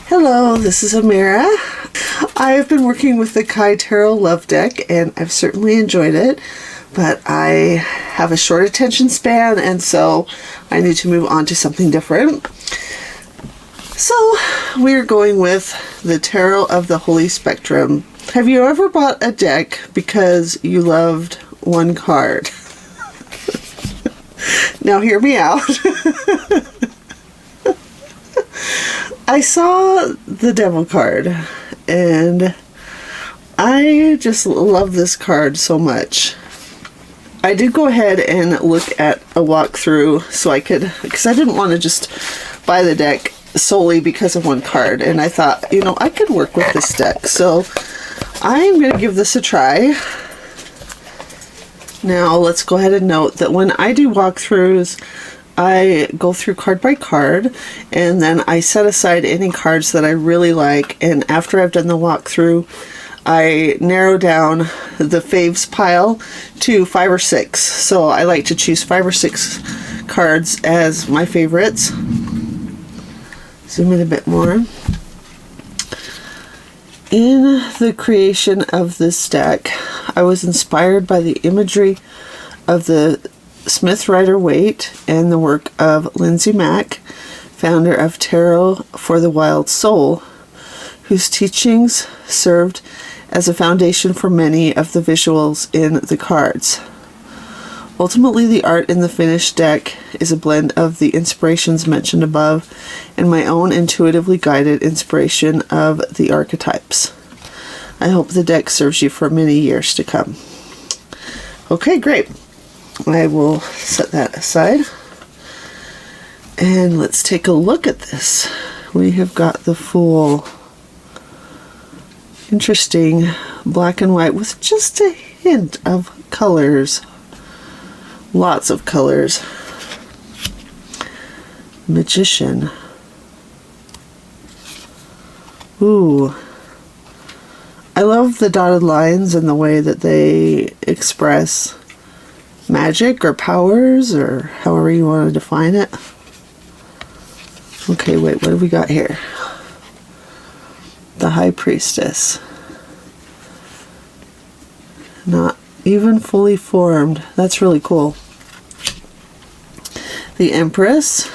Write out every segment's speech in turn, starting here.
Hello, this is Amira. I've been working with the Kai Tarot Love Deck and I've certainly enjoyed it, but I have a short attention span and so I need to move on to something different. So we're going with the Tarot of the Holy Spectrum. Have you ever bought a deck because you loved one card? Now hear me out. I saw the Devil card and I just love this card so much. I did go ahead and look at a walkthrough so I could, because I didn't want to just buy the deck solely because of one card, and I thought, you know, I could work with this deck, so I'm going to give this a try. Now let's go ahead and note that when I do walkthroughs, I go through card by card and then I set aside any cards that I really like, and after I've done the walkthrough I narrow down the faves pile to 5 or 6. So I like to choose 5 or 6 cards as my favorites. Zoom in a bit more. In the creation of this deck, I was inspired by the imagery of the Smith Rider-Waite and the work of Lindsay Mack, founder of Tarot for the Wild Soul, whose teachings served as a foundation for many of the visuals in the cards. Ultimately, the art in the finished deck is a blend of the inspirations mentioned above and my own intuitively guided inspiration of the archetypes. I hope the deck serves you for many years to come. Okay, great. I will set that aside. And let's take a look at this. We have got the Fool. Interesting black and white with just a hint of colors. Lots of colors. Magician. Ooh. I love the dotted lines and the way that they express magic or powers or however you want to define it. Okay, wait, what have we got here? The High Priestess. Not even fully formed. That's really cool. The Empress.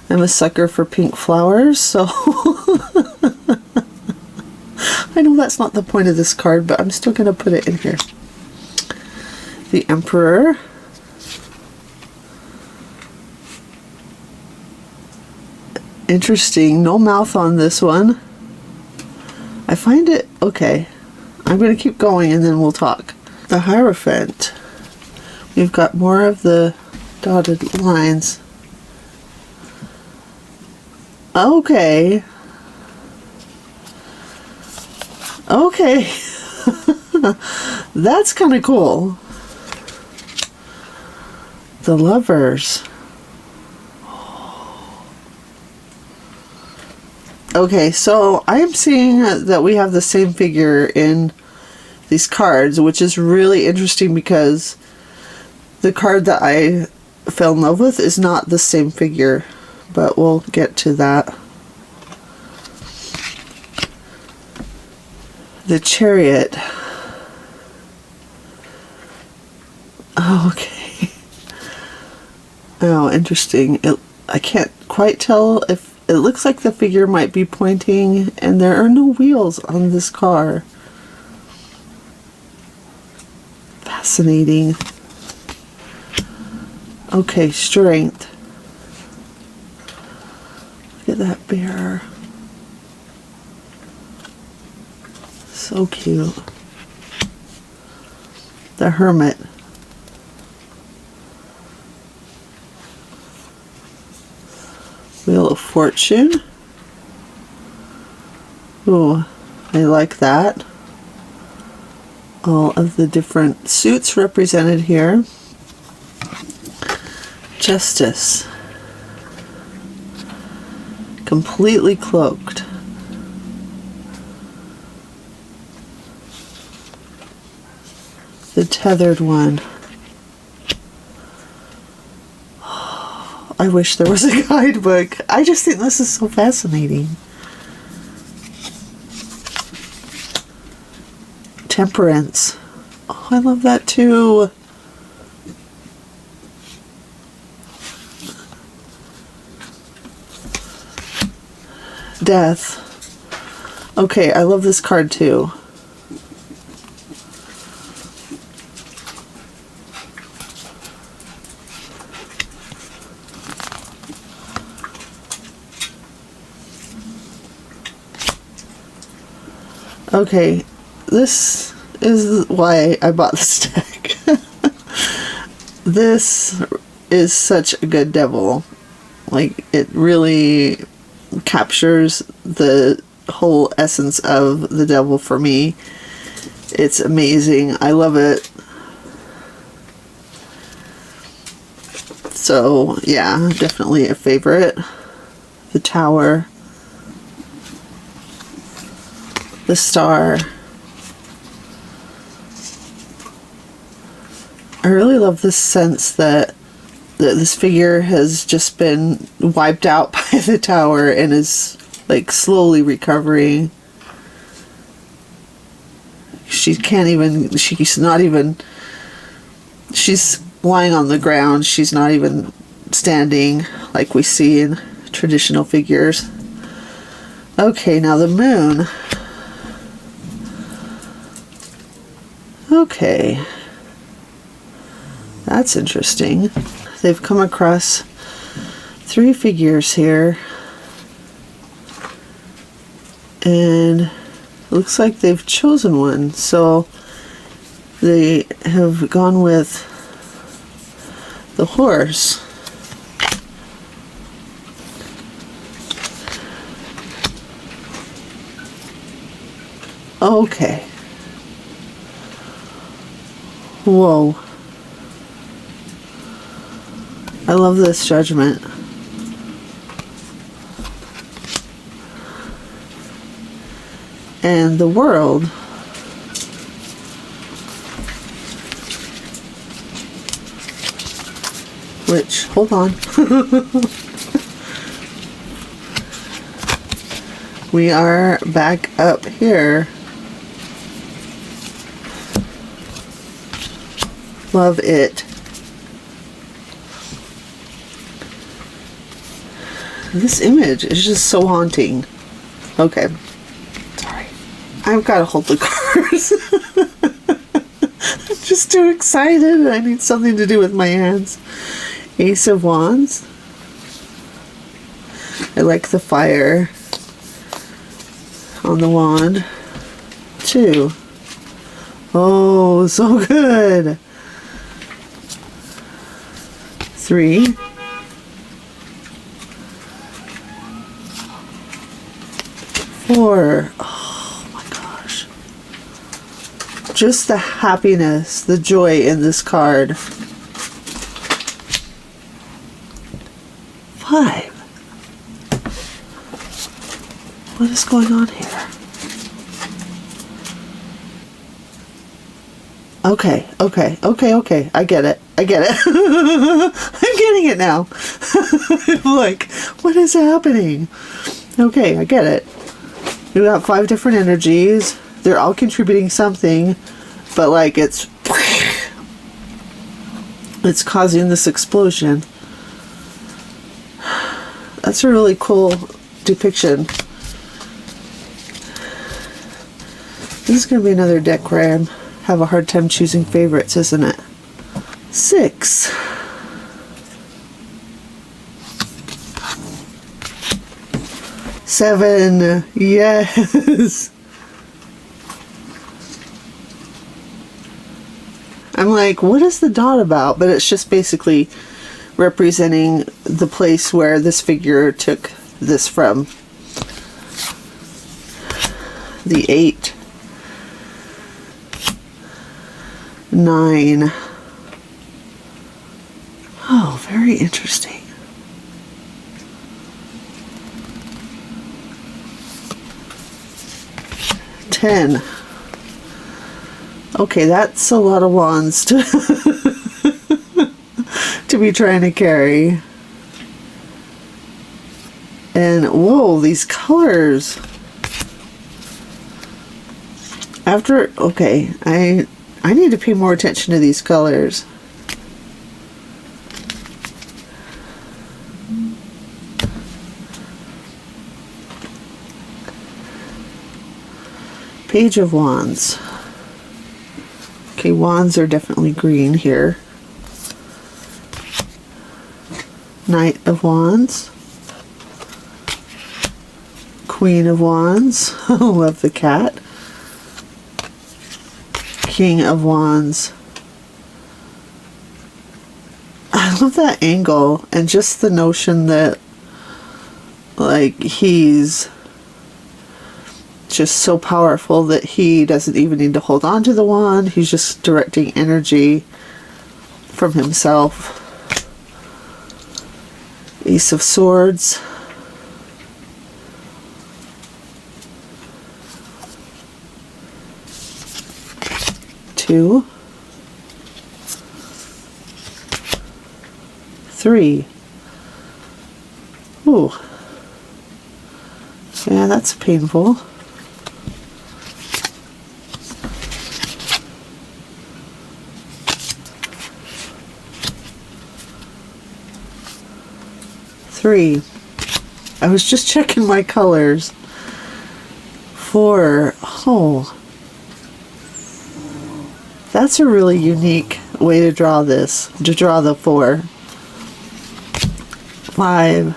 I'm a sucker for pink flowers, so I know that's not the point of this card, but I'm still going to put it in here. The Emperor. Interesting. No mouth on this one. I find it okay. I'm going to keep going and then we'll talk. The Hierophant. We've got more of the dotted lines. Okay. Okay. That's kind of cool. The Lovers. Okay, so I am seeing that we have the same figure in these cards, which is really interesting because the card that I fell in love with is not the same figure, but we'll get to that. The Chariot. Okay. Oh, interesting. I can't quite tell if it looks like the figure might be pointing, and there are no wheels on this car. Fascinating. Okay, Strength. Look at that bear. So cute. The Hermit. Wheel of Fortune. Ooh, I like that. All of the different suits represented here. Justice. Completely cloaked. The Tethered One. I wish there was a guidebook. I just think this is so fascinating. Temperance. Oh, I love that too. Death. Okay, I love this card too. Okay, this is why I bought this deck. This is such a good devil. Like, it really captures the whole essence of the devil for me. It's amazing. I love it. So, yeah, definitely a favorite. The Tower. The Star. I really love this sense that this figure has just been wiped out by the Tower and is like slowly recovering. She's lying on the ground. She's not even standing like we see in traditional figures. Okay, now the Moon. Okay. That's interesting. They've come across 3 figures here. And it looks like they've chosen one. So they have gone with the horse. Okay. Whoa. I love this Judgment. And the World. Which, hold on. We are back up here. Love it. This image is just so haunting. Okay. Sorry. I've got to hold the cards. I'm just too excited. I need something to do with my hands. Ace of Wands. I like the fire on the wand. 2. Oh, so good. 3. 4. Oh my gosh. Just the happiness, the joy in this card. 5. What is going on here? Okay. I get it. I'm getting it now. I'm like, what is happening? Okay, I get it. We got 5 different energies. They're all contributing something, but like it's causing this explosion. That's a really cool depiction. This is going to be another deck where I have a hard time choosing favorites, isn't it? 6. 7. Yes. I'm like, what is the dot about? But it's just basically representing the place where this figure took this from. The 8. 9. Oh, very interesting. 10. Okay, that's a lot of wands to to be trying to carry. And whoa, these colors. Okay, I need to pay more attention to these colors. Page of Wands. Okay, wands are definitely green here. Knight of Wands. Queen of Wands. Love the cat. King of Wands. I love that angle and just the notion that like he's just so powerful that he doesn't even need to hold on to the wand. He's just directing energy from himself. Ace of Swords. Two. Three. Ooh. Yeah, that's painful. Three. I was just checking my colors. Four. Oh. That's a really unique way to draw this. To draw the four. Five.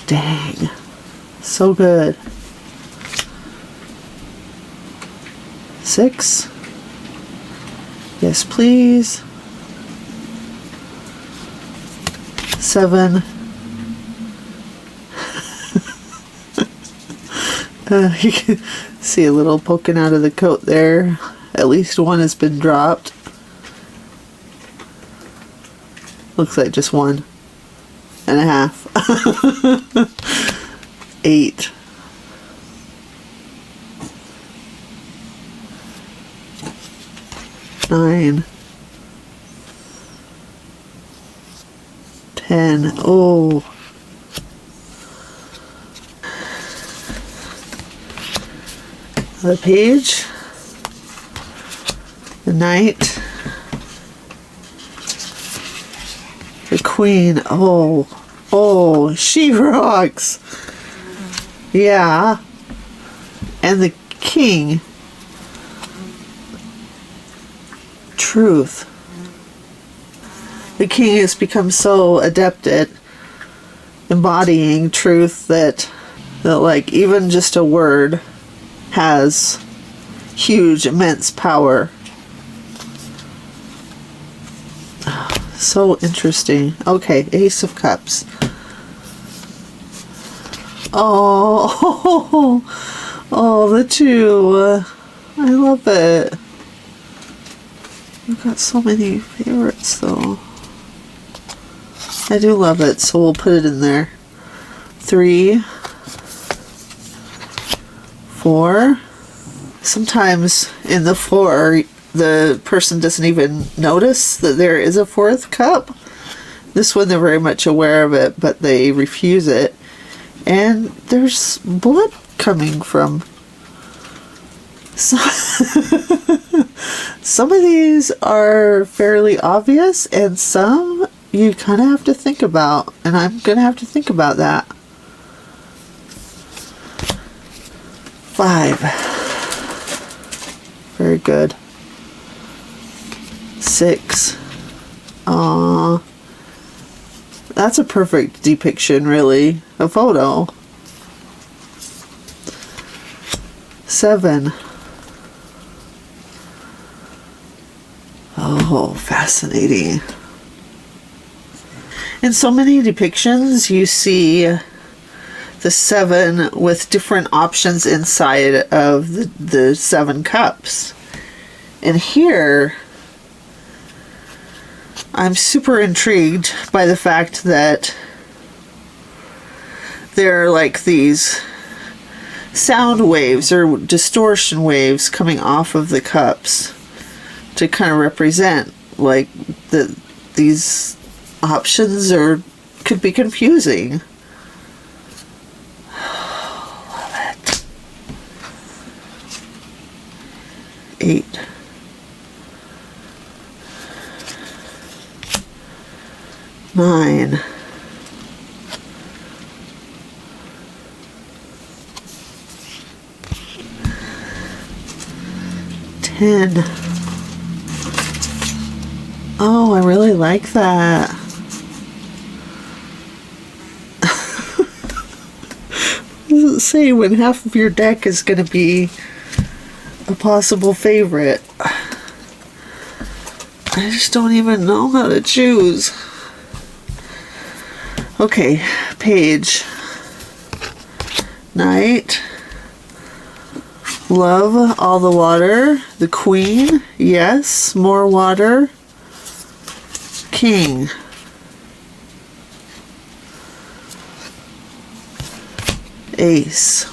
Dang. So good. Six. Yes, please. Seven. You can see a little poking out of the coat there. At least one has been dropped. Looks like just 1.5. 8. 9. 10. Oh. The page. The knight. The queen. Oh. Oh, she rocks. Yeah. And the king. Truth. The king has become so adept at embodying truth that like even just a word has huge, immense power. So interesting. Okay, Ace of Cups. Oh, oh, the two. I love it. I've got so many favorites though. I do love it, so we'll put it in there. 3, 4. Sometimes in the 4, the person doesn't even notice that there is a 4th cup. This one, they're very much aware of it, but they refuse it. And there's blood coming from some of these are fairly obvious, and some you kind of have to think about, and I'm gonna have to think about that. 5. Very good. 6. Aww. That's a perfect depiction, really. A photo. 7. Oh, fascinating. In so many depictions, you see the 7 with different options inside of the 7 cups. And here, I'm super intrigued by the fact that there are like these sound waves or distortion waves coming off of the cups to kind of represent like these options could be confusing. Love it. 8, 9, 10. Oh, I really like that. What does it say when half of your deck is going to be a possible favorite? I just don't even know how to choose. Okay, page. Knight. Love, all the water. The Queen, yes, more water. King. Ace.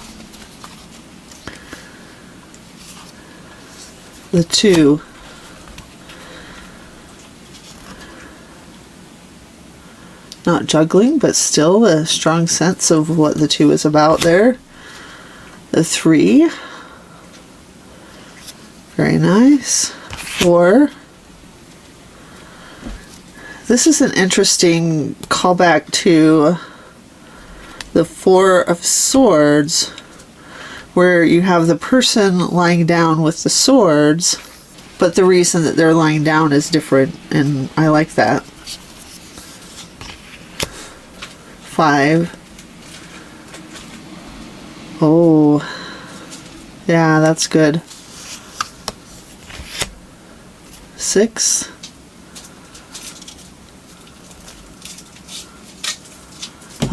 The 2. Not juggling, but still a strong sense of what the 2 is about there. The 3. Very nice. 4. This is an interesting callback to the 4 of Swords, where you have the person lying down with the swords, but the reason that they're lying down is different, and I like that. 5. Oh, yeah, that's good. 6.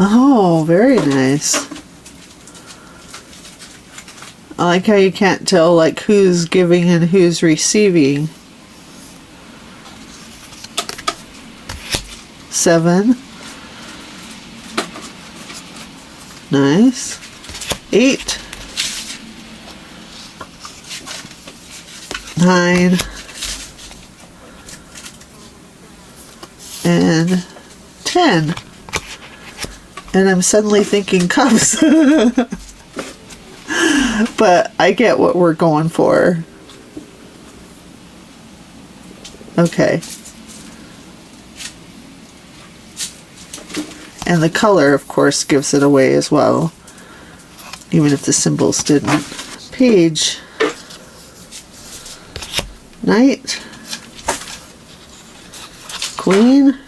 Oh, very nice. I like how you can't tell like who's giving and who's receiving. 7. Nice. 8. 9. And 10. And I'm suddenly thinking cups. But I get what we're going for. Okay. And the color, of course, gives it away as well, even if the symbols didn't. Page. Knight. Queen.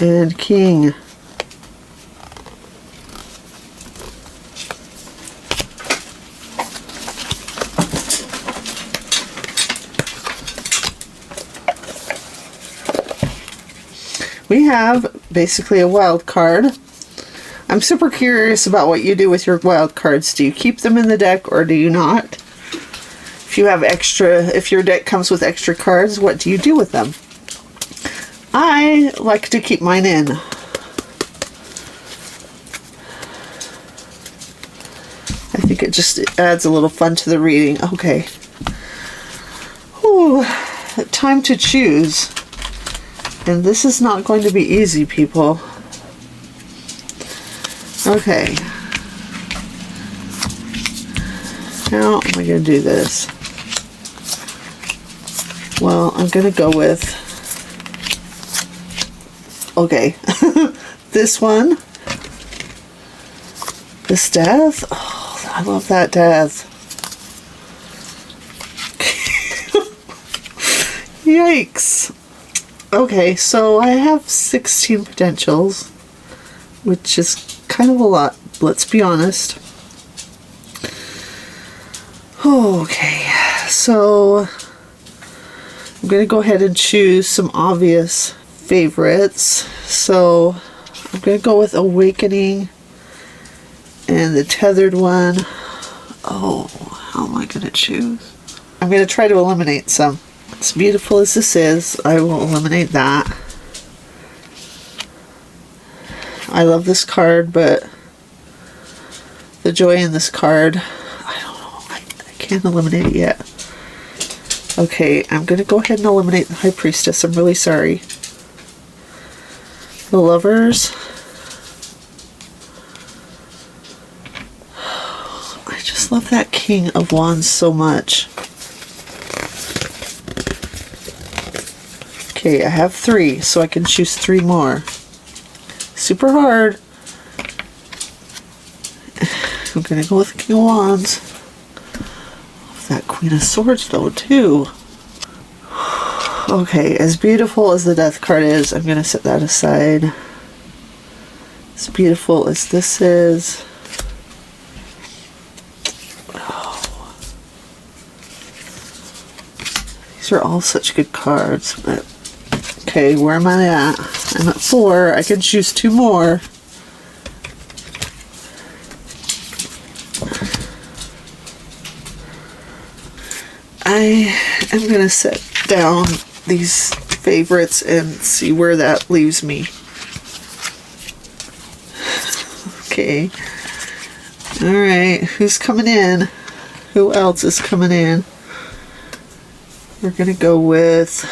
And King. We have basically a wild card. I'm super curious about what you do with your wild cards. Do you keep them in the deck or do you not? If you have extra, if your deck comes with extra cards, what do you do with them? I like to keep mine in. I think it just adds a little fun to the reading. Okay. Ooh, time to choose. And this is not going to be easy, people. Okay. How am I going to do this? Well, I'm going to go with... Okay. This one. This death. Oh, I love that death. Yikes. Okay, so I have 16 potentials, which is kind of a lot, let's be honest. Okay, so I'm going to go ahead and choose some obvious favorites. So I'm going to go with Awakening and the Tethered one. Oh, how am I going to choose? I'm going to try to eliminate some. As beautiful as this is, I will eliminate that. I love this card, but the joy in this card, I don't know, I can't eliminate it yet. Okay, I'm going to go ahead and eliminate the High Priestess. I'm really sorry. The Lovers. I just just love that King of Wands so much. Okay, I have 3, so I can choose 3 more. Super hard. I'm gonna go with the King of Wands. That Queen of Swords though too. Okay, as beautiful as the Death card is, I'm gonna set that aside. As beautiful as this is. Oh. These are all such good cards, but okay, where am I at? I'm at 4. I can choose 2 more. I am going to set down these favorites and see where that leaves me. Okay. Alright, who's coming in? Who else is coming in? We're going to go with...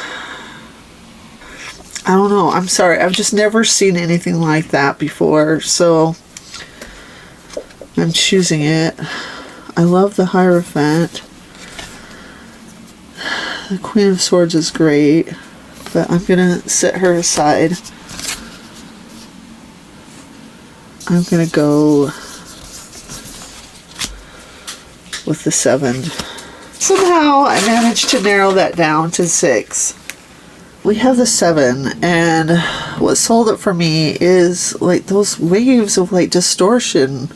I don't know. I'm sorry. I've just never seen anything like that before, so I'm choosing it. I love the Hierophant. The Queen of Swords is great, but I'm going to set her aside. I'm going to go with the 7. Somehow I managed to narrow that down to 6. We have the 7, and what sold it for me is like those waves of like distortion.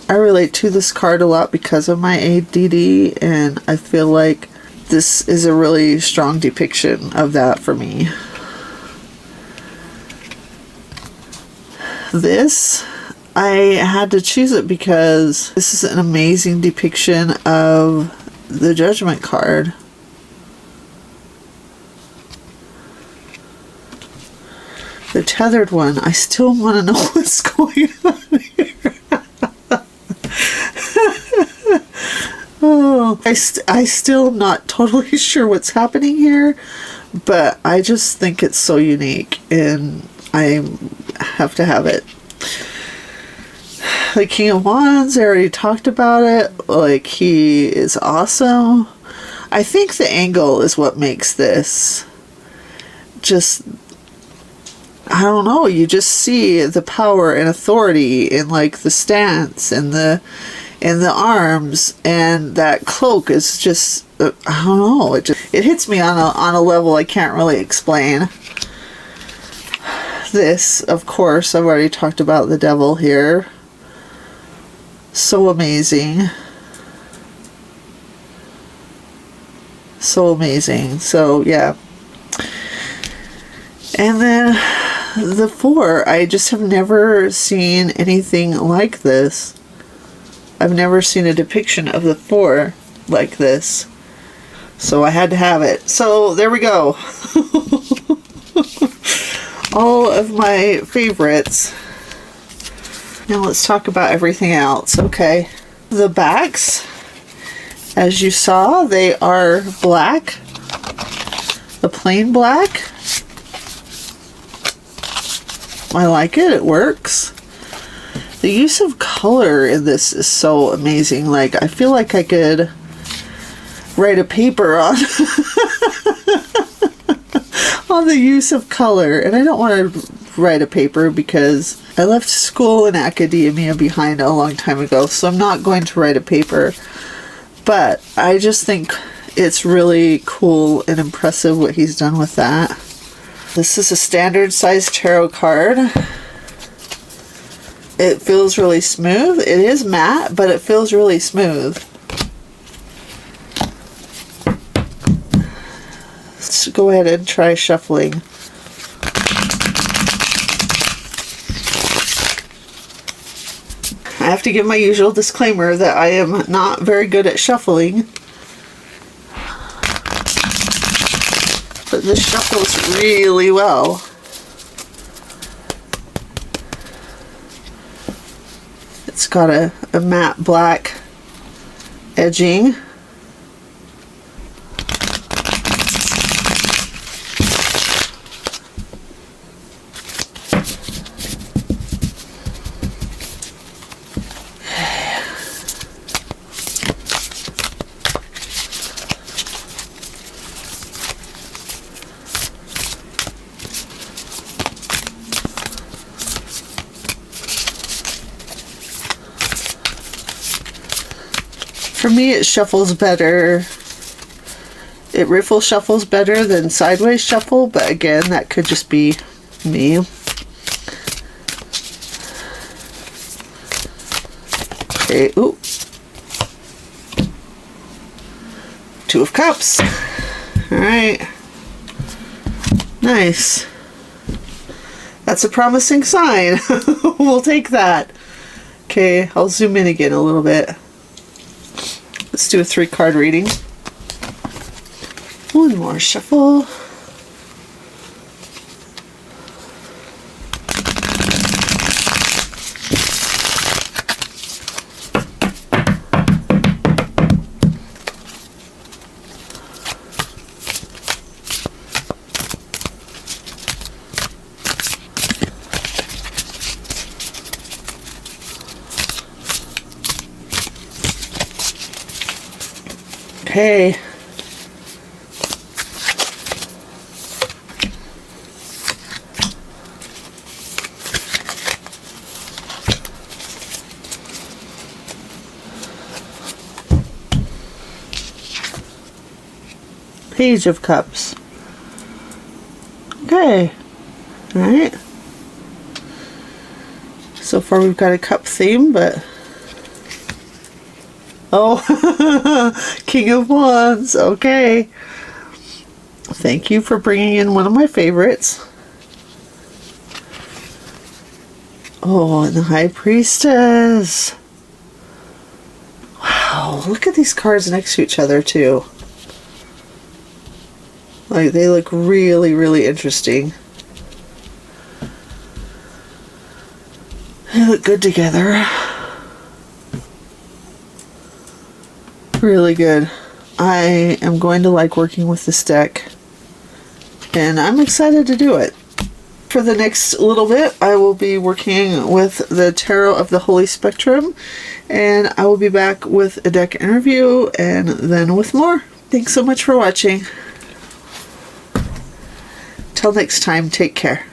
I relate to this card a lot because of my ADD, and I feel like this is a really strong depiction of that for me. This, I had to choose it because this is an amazing depiction of the Judgment card. The Tethered one, I still want to know what's going on here. Oh, I still am not totally sure what's happening here, but I just think it's so unique and I have to have it. The King of Wands, I already talked about it. Like, he is awesome. I think the angle is what makes this just, I don't know, you just see the power and authority in like the stance and the arms, and that cloak is just, I don't know, it hits me on a level I can't really explain. This, of course, I've already talked about the Devil here. So amazing. So amazing. So yeah. And then the 4, I just have never seen anything like this. I've never seen a depiction of the 4 like this. So I had to have it. So there we go. All of my favorites. Now let's talk about everything else. Okay. The backs, as you saw, they are black. The plain black. I like it. It works. The use of color in this is so amazing. Like, I feel like I could write a paper on on the use of color. And I don't want to write a paper because I left school and academia behind a long time ago, so I'm not going to write a paper. But I just think it's really cool and impressive what he's done with that. This is a standard size tarot card. It feels really smooth. It is matte, but it feels really smooth. Let's go ahead and try shuffling. I have to give my usual disclaimer that I am not very good at shuffling. But this shuffles really well. It's got a matte black edging. For me, it shuffles better. It riffle shuffles better than sideways shuffle, but again, that could just be me. Okay, ooh. Two of Cups. All right. Nice. That's a promising sign. We'll take that. Okay, I'll zoom in again a little bit. Let's do a 3-card reading. One more shuffle. Okay. Page of Cups. Okay. All right. So far we've got a cup theme, but oh, King of Wands. Okay. Thank you for bringing in one of my favorites. Oh, and the High Priestess. Wow, look at these cards next to each other too. Like, they look really, really interesting. They look good together. Really good. I am going to like working with this deck, and I'm excited to do it. For the next little bit, I will be working with the Tarot of the Holy Spectrum, and I will be back with a deck interview and then with more. Thanks so much for watching. Till next time, take care.